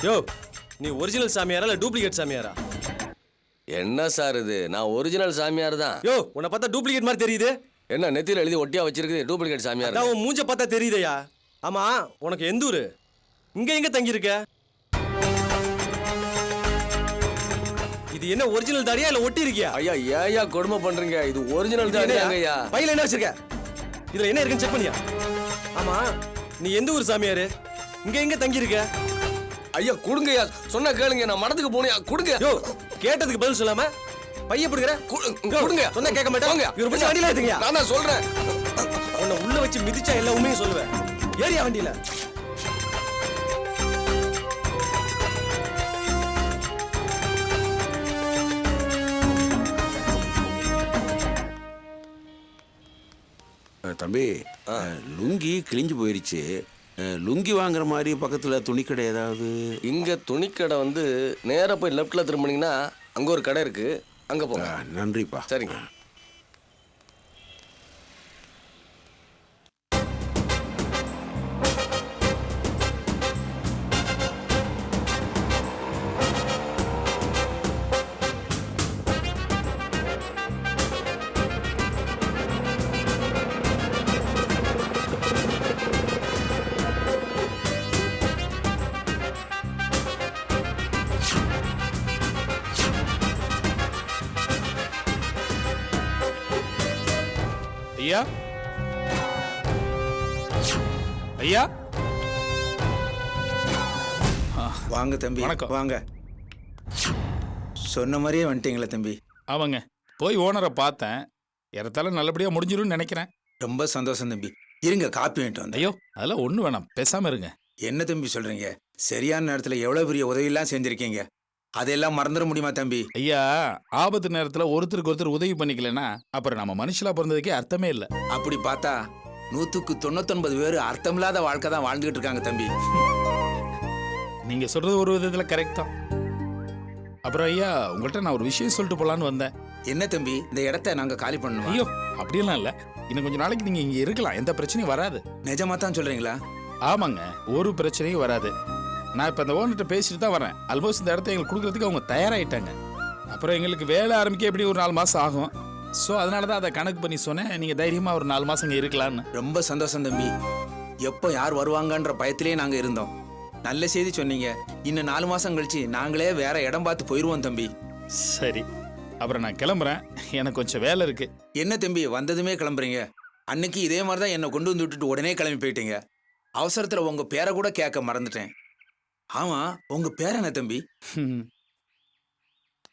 யோ, நீ ஒரிஜினல் சாமியாரா இல்ல டூப்ளிகேட் சாமியாரா? என்ன சார் இது? நான் ஒரிஜினல் சாமியார் தான். யோ, உன்னை பார்த்தா டூப்ளிகேட் மாதிரி தெரியுது. என்ன நெத்தியில எழுதி ஒட்டியா வச்சிருக்குது டூப்ளிகேட் சாமியார்? அதான் உன் மூஞ்ச பார்த்தா தெரியுதையா. ஆமா, உனக்கு எந்த ஊரு? இங்க எங்க தங்கி இருக்க? இது என்ன ஒரிஜினல் தாடியா இல்ல ஒட்டி இருக்கியா? ஐயா ஏயா கொடுமை பண்றீங்க? இது ஒரிஜினல் தாடியாங்க ஐயா. பையில என்ன வச்சிருக்க? இதுல என்ன இருக்குன்னு செக் பண்ணியா? ஆமா, நீ எந்த ஊர் சாமியாரு? இங்க எங்க தங்கி இருக்க? ஐயா கொடுங்கய்யா, சொன்னா கேளுங்க. நான் மடத்துக்கு போனியா, கொடுங்க. யோ, கேட்டதுக்கு பதில் சொல்லாம பைய பிடிக்கிற? கொடுங்க. சொன்னா கேட்க மாட்டேன். இவரு பிடிச்ச வண்டியில ஏத்துங்கயா. நான் தான் சொல்றேன். உன்னை உள்ள வச்சு மிதிச்சா எல்லா உண்மையும் சொல்லுவேன். ஏறியா வண்டியில. தம்பி, லுங்கி கிழிஞ்சு போயிருச்சு. லுங்கி வாங்குற மாதிரி பக்கத்துல துணிக்கடை ஏதாவது? இங்க துணிக்கடை வந்து நேரா போய் லெஃப்ட்ல திரும்பினீங்கன்னா அங்க ஒரு கடை இருக்கு, அங்க போங்க. நன்றிப்பா. சரிங்க. ஐயா, ஐயா, வாங்க தம்பி. வணக்கம். வாங்க. சொன்ன மாதிரியே வந்துட்டீங்களா தம்பி? ஆமாங்க, போய் ஓனரை பார்த்தேன். ஏறத்தால நல்லபடியா முடிஞ்சிரும்னு நினைக்கிறேன். ரொம்ப சந்தோஷம் தம்பி. இருங்க, காப்பி வாங்கிட்டு வந்தேன். ஐயோ, அதெல்லாம் ஒண்ணு வேணாம், பேசாம இருங்க. என்ன தம்பி சொல்றீங்க? சரியான நேரத்துல எவ்வளவு பெரிய உதவியெல்லாம் செஞ்சிருக்கீங்க. அதெல்லாம் மறந்துட முடியுமா தம்பி? ஐயா, ஆபத்து நேரத்துல ஒருத்தருக்கு ஒருத்தர் உதவி பண்ணிக்கலன்னா அப்புறம் நம்ம மனுஷலா பிறந்ததுக்கே அர்த்தமே இல்லை. அப்படி பார்த்தா 199 பேர் அர்த்தமில்லாத வாழ்க்கை தான் வாழ்ந்துகிட்டு இருக்காங்க தம்பி. நீங்க சொல்றது ஒரு விதத்துல கரெக்ட் தான். அப்புறம் ஐயா, உங்கள்கிட்ட நான் ஒரு விஷயம் சொல்லிட்டு போலான்னு வந்தேன். என்ன தம்பி, இந்த இடத்த நாங்க காலி பண்ணணும்? ஐயோ, அப்படியெல்லாம் இல்ல. இன்னும் கொஞ்ச நாளைக்கு நீங்க இங்க இருக்கலாம், எந்த பிரச்சனையும் வராது. நிஜமா தான் சொல்றீங்களா? ஆமாங்க, ஒரு பிரச்சனையும் வராது. நான் இப்போ அந்த ஓனர்கிட்ட பேசிட்டு தான் வரேன். ஆல்மோஸ்ட் இந்த இடத்த எங்களுக்கு கொடுக்கறதுக்கு அவங்க தயாராகிட்டாங்க. அப்புறம் எங்களுக்கு வேலை ஆரம்பிக்க எப்படி ஒரு 4 மாதம் ஆகும். ஸோ அதனால தான் அதை கணக்கு பண்ணி சொன்னேன். நீங்கள் தைரியமாக ஒரு 4 மாதம் இங்கே இருக்கலான்னு. ரொம்ப சந்தோஷம் தம்பி. எப்போ யார் வருவாங்கன்ற பயத்திலே நாங்கள் இருந்தோம். நல்ல செய்தி சொன்னீங்க. இன்னும் 4 மாதம் கழிச்சு நாங்களே வேற இடம் பார்த்து போயிடுவோம் தம்பி. சரி, அப்புறம் நான் கிளம்புறேன். எனக்கு கொஞ்சம் வேலை இருக்கு. என்ன தம்பி, வந்ததுமே கிளம்புறீங்க? அன்னைக்கு இதே மாதிரி தான் என்னை கொண்டு வந்து விட்டுட்டு உடனே கிளம்பி போயிட்டீங்க. அவசரத்தில் உங்கள் பேரை கூட கேட்க மறந்துட்டேன். ஆமா, உங்க பேர் என்ன தம்பி?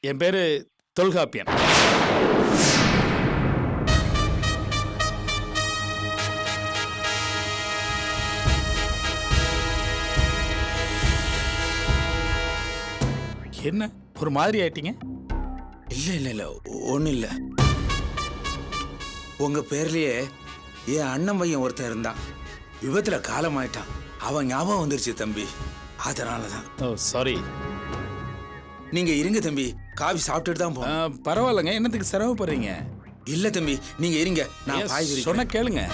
என் பேரு தொல்காப்பியன். என்ன ஒரு மாதிரி ஆயிட்டீங்க? இல்ல இல்ல இல்ல, ஒன்றும் இல்லை. உங்க பேர்லயே என் அண்ணன் பையன் ஒருத்தன் இருந்தான். விபத்துல காலமாயிட்டான். அவன் ஞாபகம் வந்துருச்சு தம்பி, அதனாலதான். ஓ சாரி. நீங்க இருங்க தம்பி, காபி சாப்பிட்டுட்டு தான் போறோம். பரவாயில்லைங்க, என்னத்துக்கு சிரமப்படுறீங்க? இல்ல தம்பி, நீங்க இருங்க, நான் பாய் சொன்ன கேளுங்க.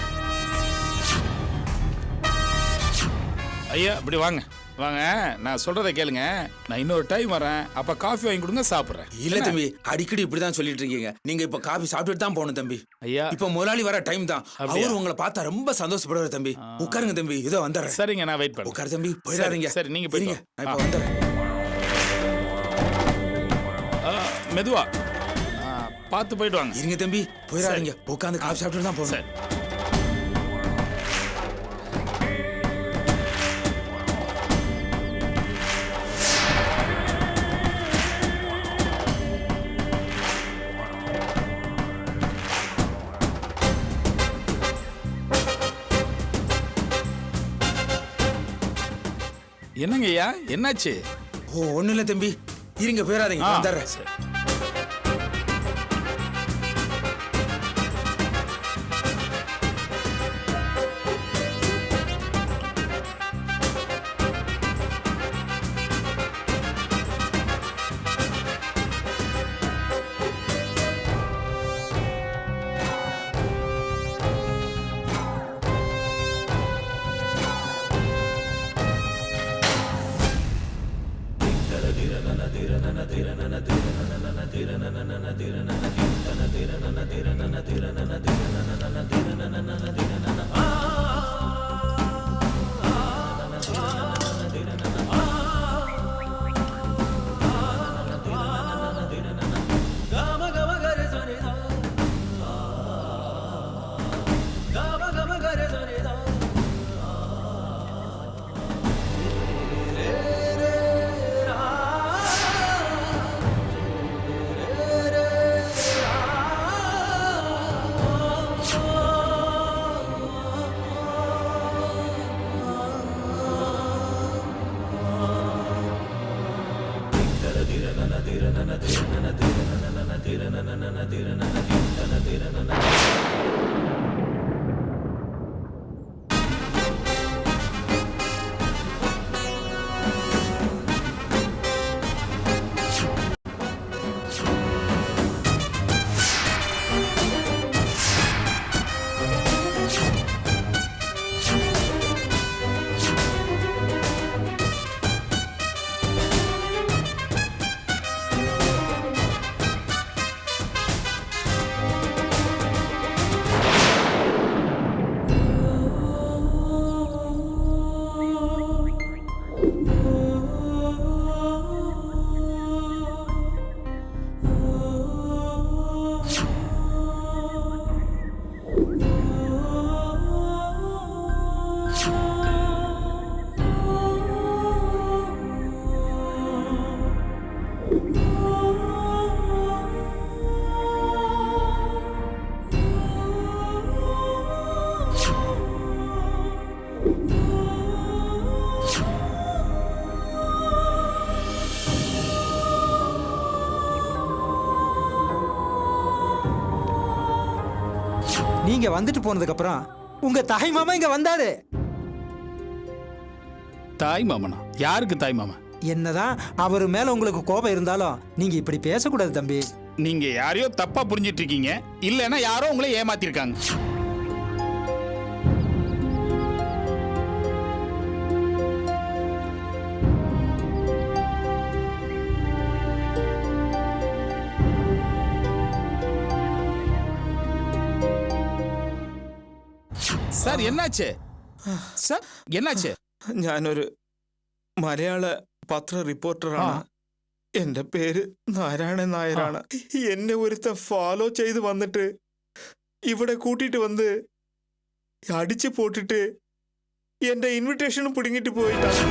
ஐயா, இப்படி வாங்க வாங்க, நான் சொல்றதை கேளுங்க. நான் இன்னொரு டைம் வரேன், அப்ப காஃபி வாங்கி கொடுங்க, சாப்பிட்றேன். இல்ல தம்பி, அடிக்கடி இப்படிதான் சொல்லிட்டு இருக்கீங்க. நீங்க இப்ப காபி சாப்பிட்டுட்டு தான் போகணும் தம்பி. ஐயா, இப்ப முதலாளி வர டைம் தான். அவரு உங்களை பார்த்தா ரொம்ப சந்தோஷப்படுவார் தம்பி. உட்காருங்க தம்பி, இதோ வந்துடுறேன். சரிங்க, நான் வெயிட் பண்ணேன். உட்காரு தம்பி, போயிடாதீங்க. சரி, நீங்க போயிருங்க, நான் இப்ப வந்துடுறேன். மெதுவா பார்த்து போயிட்டு வாங்க. இருங்க தம்பி, போயிடாதீங்க. உட்காந்து காபி சாப்பிட்டு தான் போகணும். என்னங்க ஐயா, என்னாச்சு? ஓ, ஒண்ணு இல்ல தம்பி, இருங்க, போயிடாதீங்க, வந்துடுறேன். நீங்க வந்துட்டு போனதுக்கு அப்புறம் உங்க தாய் மாமா இங்க வந்தாரு. தாய் மாமனா? யாருக்கு தாய் மாமா? என்னதான் அவர் மேல உங்களுக்கு கோபம் இருந்தாலும் நீங்க இப்படி பேசக்கூடாது தம்பி. நீங்க யாரையோ தப்பா புரிஞ்சிட்டு இருக்கீங்க, இல்லைன்னா யாரோ உங்களை ஏமாத்திருக்காங்க. സാർ എന്നാച്ച്? സാർ എന്നാച്ച്? ഞാനൊരു മലയാള പത്ര റിപ്പോർട്ടറാണ്. എന്റെ പേര് നാരായണൻ നായരാണ്. എന്നെ ഒരുത്തൻ ഫോളോ ചെയ്ത് വന്നിട്ട് ഇവിടെ കൂട്ടിട്ട് വന്ന് അടിച്ചു പോട്ടിട്ട് എന്റെ ഇൻവിറ്റേഷനും പിടുങ്ങിട്ട് പോയിട്ടാണ്.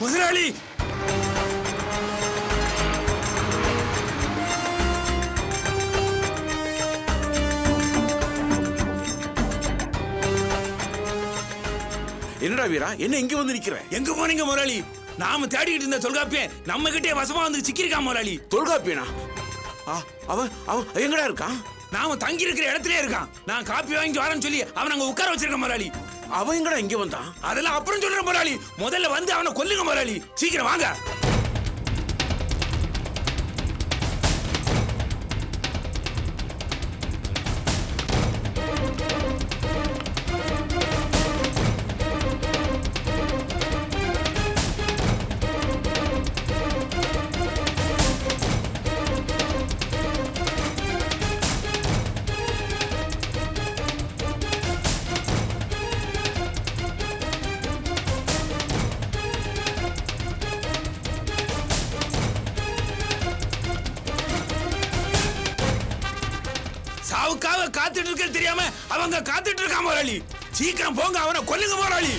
முதலாளி, என்னடா வீரா, என்ன இங்க வந்து நிக்கிற? எங்க போனீங்க முதலாளி? நாம தேடிட்டு இருந்த தொல்காப்பியன் நம்ம கிட்டே வசமா வந்து சிக்கிருக்கான் முதலாளி. தொல்காப்பியனா? அவன் அவன் எங்கடா இருக்கான்? நாம தங்கி இருக்கிற இடத்துலயே இருக்கான். நான் காப்பி வாங்கி வரேன்னு சொல்லி அவன் அங்க உட்கார வச்சிருக்கேன் முதலாளி. அவன் எங்கடா இங்க வந்தான்? அதெல்லாம் அப்புறம் சொல்ற முதலாளி. முதல்ல வந்து அவனை கொல்லுங்க முதலாளி. சீக்கிரம் வாங்க. சாவுக்காக காத்துட்டு இருக்க தெரியாம அவங்க காத்துட்டு இருக்கான் முதலாளி. சீக்கிரம் போங்க, அவனை கொல்லுங்க முதலாளி.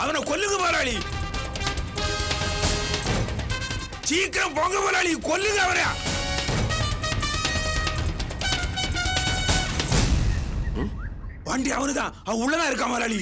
அவனை கொல்லுங்க முதலாளி. சீக்கிரம் போங்க முதலாளி, கொல்லுங்க அவனை. வண்டி அவனுதான், அவன் உள்ளதான் இருக்கான் முதலாளி.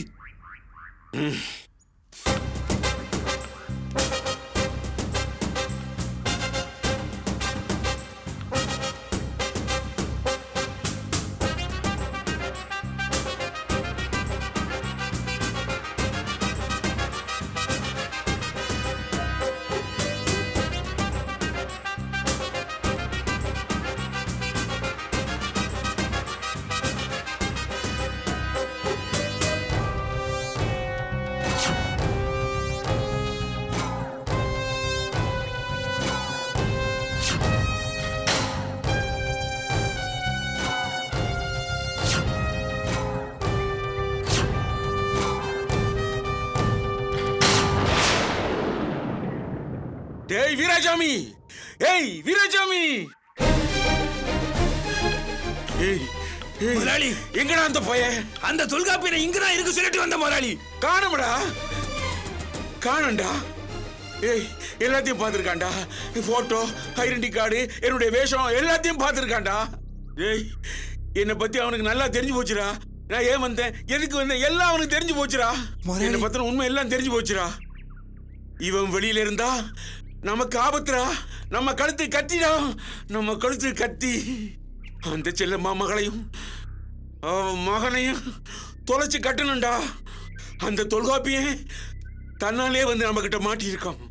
டேய் வீராசாமி, ஏய் வீராசாமி, ஏய் ஏய், முதலாளி, எங்கடா அந்த பையன்? அந்த தொல்காப்பியனை இங்கதான் இருக்கு சொல்லிட்டு வந்த முதலாளி. காணமடா, காணண்டா. ஏய் எல்லாத்தையும் பார்த்துருக்காண்டா. போட்டோ, ஐடென்டி கார்டு, என்னுடைய வேஷம் எல்லாத்தையும் பார்த்துருக்காண்டா. ஏய் என்னை பத்தி அவனுக்கு நல்லா தெரிஞ்சு போச்சுடா. நான் ஏன் வந்தேன், எதுக்கு வந்தேன், எல்லாம் அவனுக்கு தெரிஞ்சு போச்சுடா. என்னை பத்தின உண்மை எல்லாம் தெரிஞ்சு போச்சுடா. இவன் வெளியில இருந்தா நமக்கு ஆபத்துடா. நம்ம கழுத்து கத்திடா, நம்ம கழுத்து கத்தி அந்த செல்லம்மா மகளையும் அவன் மகனையும் தொலைச்சு கட்டணும்டா. அந்த தொல்காப்பியன் தன்னாலே வந்து நம்ம கிட்ட மாட்டியிருக்கான்.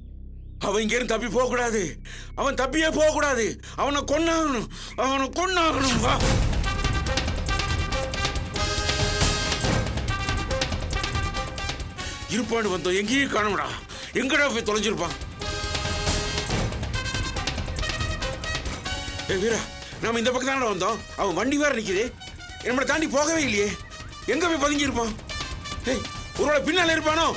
அவன் இங்க இருந்து தப்பி போக கூடாது. அவன் தப்பியே போக கூடாது. அவனை கொன்னாகணும், அவனை கொன்னாகணும். வா இருப்பாடு வந்தோம், எங்கேயும் காணும்டா. எங்கடா போய் தொலைஞ்சிருப்பான்? ஏ வீரா, நாம இந்த பக்கம் தானே வந்தோம். அவன் வண்டி வேற நிக்குது, நம்மளை தாண்டி போகவே இல்லையே. எங்க போய் பதுங்கி இருப்பான்? ஏய் ஒருவேளை பின்னால இருப்பானோ?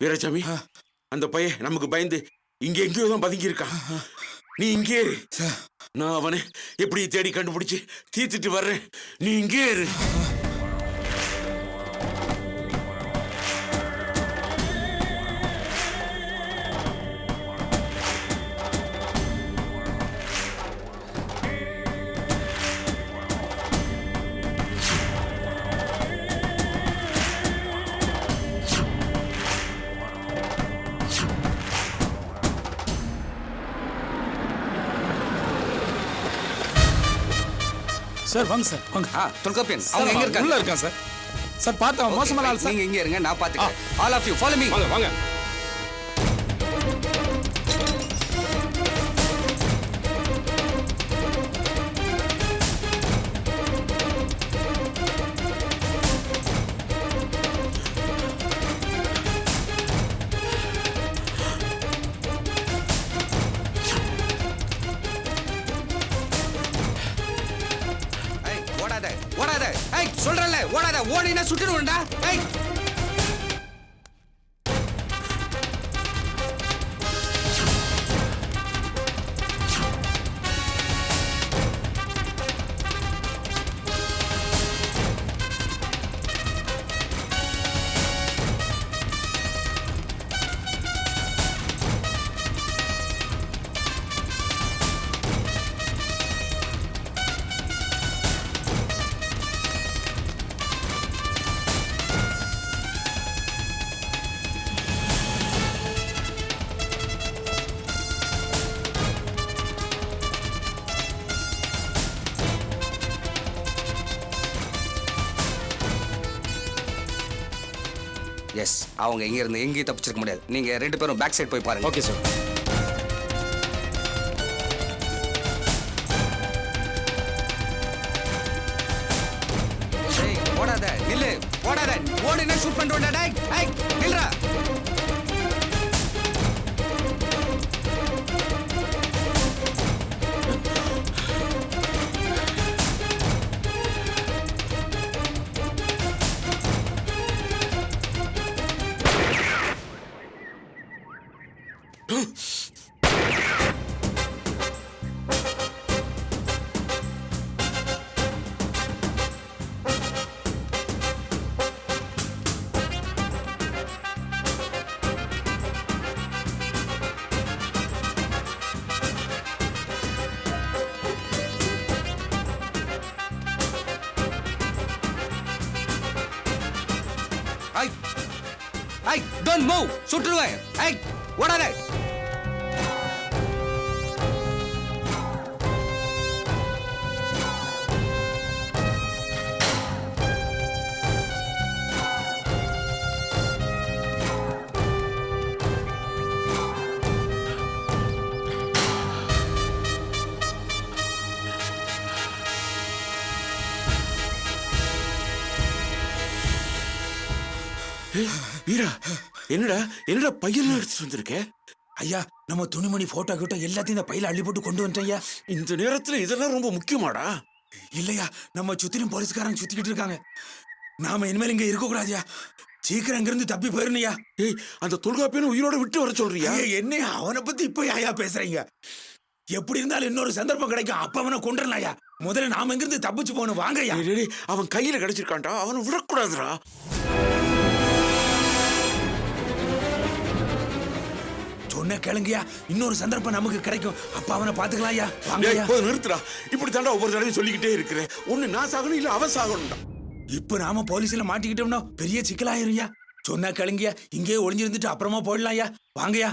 வீராசாமி, அந்த பையன் நமக்கு பயந்து இங்க எங்கேயோ தான் பதுங்கி இருக்கான். நீ இங்கே இரு, நான் அவனை எப்படி தேடி கண்டுபிடிச்சு தீர்த்துட்டு வர்றேன். நீ இங்கே இரு. சார் வாங்க சார், வாங்க. தொல்காப்பியன் சார், அவங்க எங்க இருக்காங்க? உள்ள இருக்கான் சார். சார் பார்த்தா மோசமான ஆள் சார். நீங்க இங்க இருங்க, நான் பாத்துக்கிறேன். All of you follow me. வாங்க வாங்க. ஏய் ஓடாத ஓடாத. ஏய் சொல்றல ஓடாத. ஓடினா சுட்டுடுவேன்டா. ஏய் எஸ், அவங்க இங்க இருந்து எங்கேயும் தப்பிச்சிருக்க முடியாது. நீங்க 2 பேரும் பேக் சைடு போய் பாருங்க. Okay sir. ஏய், ஓடாத, நில்லு, ஓடாத, ஓடினா ஷூட் பண்ணிடுவேன்டா. டேய், ஏய், நில்றா. ஐ ஐ டோன்ட் மூவ், சுட்டுருவேன். ஐ ஓடாத. வீரா, என்னடா என்னடா பையெல்லாம் எடுத்துட்டு வந்திருக்க? ஐயா, நம்ம துணிமணி போட்டோ கிட்ட எல்லாத்தையும் இந்த பையில அள்ளி போட்டு கொண்டு வந்துட்டேன் ஐயா. இந்த நேரத்துல இதெல்லாம் ரொம்ப முக்கியமாடா? இல்லையா, நம்ம சுத்திலும் போலீஸ்காரங்க சுத்திக்கிட்டு இருக்காங்க. நாம இனிமேல் இங்க இருக்க கூடாதியா. சீக்கிரம் இங்கிருந்து தப்பி போயிருந்தியா. ஏய், அந்த தொல்காப்பியனை உயிரோட விட்டு வர சொல்றியா? என்ன அவனை பத்தி இப்ப ஐயா பேசுறீங்க? எப்படி இருந்தாலும் இன்னொரு சந்தர்ப்பம் கிடைக்கும், அப்ப அவனை கொண்டுறலாயா. முதல்ல நாம இங்கிருந்து தப்பிச்சு போகணும். வாங்கய்யா. அவன் கையில கிடைச்சிருக்கான்டா, அவனை விடக்கூடாதுடா. சொன்ன கேளுங்கய்யா, இன்னொரு சந்தர்ப்பம் நமக்கு கிடைக்கும், அப்ப அவனை பாத்துக்கலாம் ஐயா. வாங்கய்யா. நிறுத்துறா. இப்படி தாண்டா ஒவ்வொரு தடவையும் சொல்லிக்கிட்டே இருக்கிறேன். ஒண்ணு நான் சாகணும், இல்ல அவன் சாகணும்டா. இப்ப நாம போலீஸ்ல மாட்டிக்கிட்டோம்னா பெரிய சிக்கலாயிருயா. சொன்னா கேளுங்கய்யா, இங்கே ஒளிஞ்சிருந்துட்டு அப்புறமா போயிடலாம் ஐயா. வாங்கய்யா.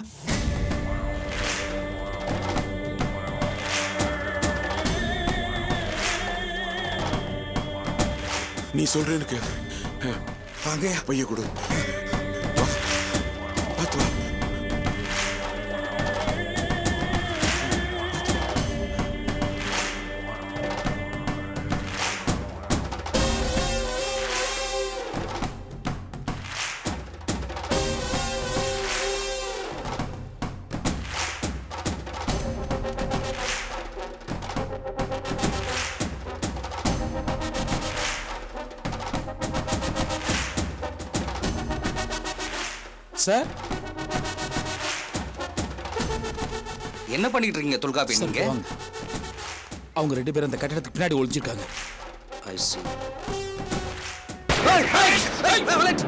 நீ சொல்றேன்னு கேளு. வாங்கய்யா. பைய கொடு. பார்த்து வா. சார், என்ன பண்ணிட்டு இருக்கீங்க தொல்காப்பி சார், நீங்க? வாங்க. அவங்க 2 பேரும் அந்த கட்டடத்துக்கு பின்னாடி ஒளிஞ்சிருக்காங்க. ஐ see. ஏய், ஏய், ஏய், வலட்.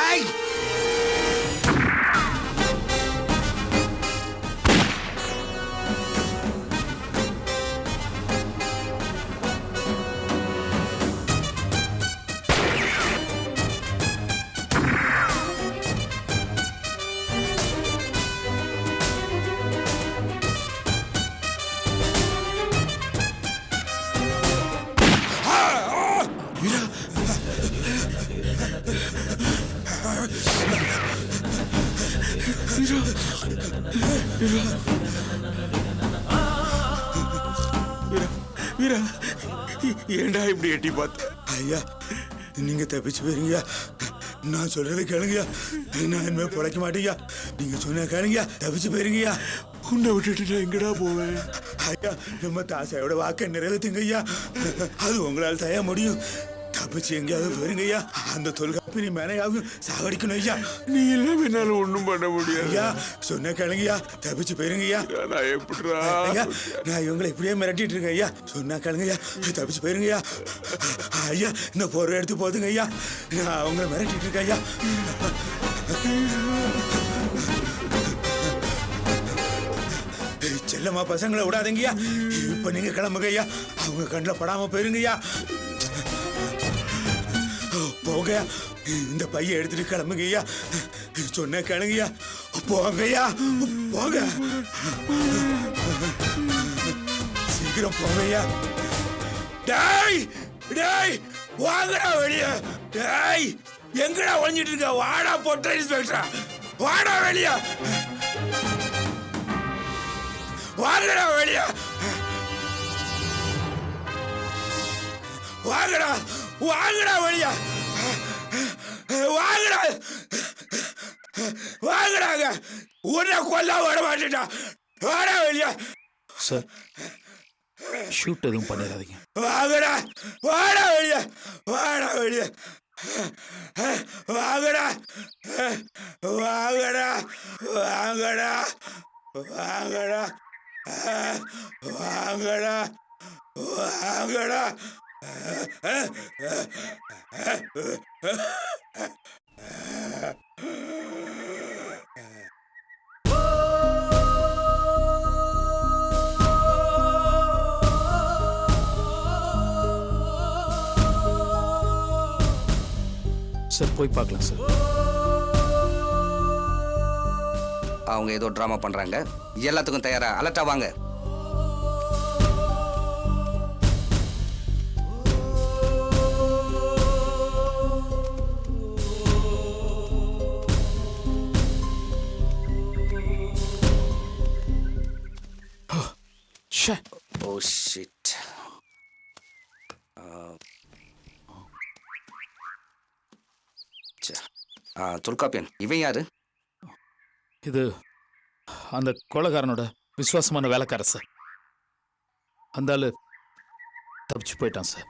ஏய், வீரா, ஏண்டா இப்படி எட்டி பார்த்த? ஐயா, நீங்க தப்பிச்சு போயிருங்கய்யா. நான் சொல்றதை கேளுங்கய்யா. நான் இனிமே பிழைக்க மாட்டேங்கய்யா. நீங்க சொன்ன கேளுங்கய்யா, தப்பிச்சு போயிருங்கய்யா. உன்னை விட்டுட்டு நான் எங்கடா போவேன்? ஐயா, நம்ம தாசாயோட வாக்கை நிறைவேற்றுங்க ஐயா. அது உங்களால் தய முடியும். தப்பிச்சு எங்கேயாவது போயிருங்கய்யா. அந்த தொல்காப்பினி மேனையாவது சாகடிக்கணும் ஐயா. நீ எல்லாம் என்னால ஒண்ணும் பண்ண முடியாது. ஐயா, சொன்ன கேளுங்கய்யா, தப்பிச்சு போயிருங்கய்யா. நான் எப்படிடா? ஐயா, நான் இவங்களை இப்படியே மிரட்டிட்டு இருக்கேன் ஐயா. சொன்னா கேளுங்கய்யா, தப்பிச்சு போயிருங்கய்யா. ஐயா, இந்த பொருள் எடுத்து போதுங்க ஐயா. நான் அவங்கள மிரட்டிட்டு இருக்கேன் ஐயா. செல்லம்மா பசங்களை விடாதீங்கய்யா. இப்ப நீங்க கிளம்புங்க ஐயா. அவங்க கண்ணில் படாம போயிருங்கய்யா. போங்க, இந்த பைய எடுத்துட்டு கிளம்புங்க ஐயா. சொன்ன கேளுங்கய்யா. போங்கய்யா போங்க, சீக்கிரம் போங்கய்யா. டேய் டேய் வாங்கடா வெளியே. டேய் எங்கடா ஒளிஞ்சிட்டு இருக்க? வாடா பொட்ட இன்ஸ்பெக்டரா, வாடா வெளியே, வாங்கடா வெளியே, வாங்கடா வாங்கடா வெளியே, வாங்கடா வாங்கடாங்க. உன்னை கொல்ல விட மாட்டேன்டா, வாடா வெளியே. சார் ஷூட் எதுவும் பண்ணிடாதீங்க. வாங்கடா வாடா வெளியே, வாடா வெளியே, வாங்கடா வாங்கடா வாங்கடா வாங்கடா வாங்கடா வாங்கடா. சார் போய் பார்க்கலாம் சார். அவங்க ஏதோ ட்ராமா பண்றாங்க. எல்லாத்துக்கும் தயாரா அலர்ட்டா வாங்க. ஷே ஓ ஷிட். தொல்காப்பியன் இவன் யாரு? இது அந்த கொலைகாரனோட விசுவாசமான வேலைக்காரர் சார். அந்த ஆளு தப்பிச்சு போயிட்டான் சார்.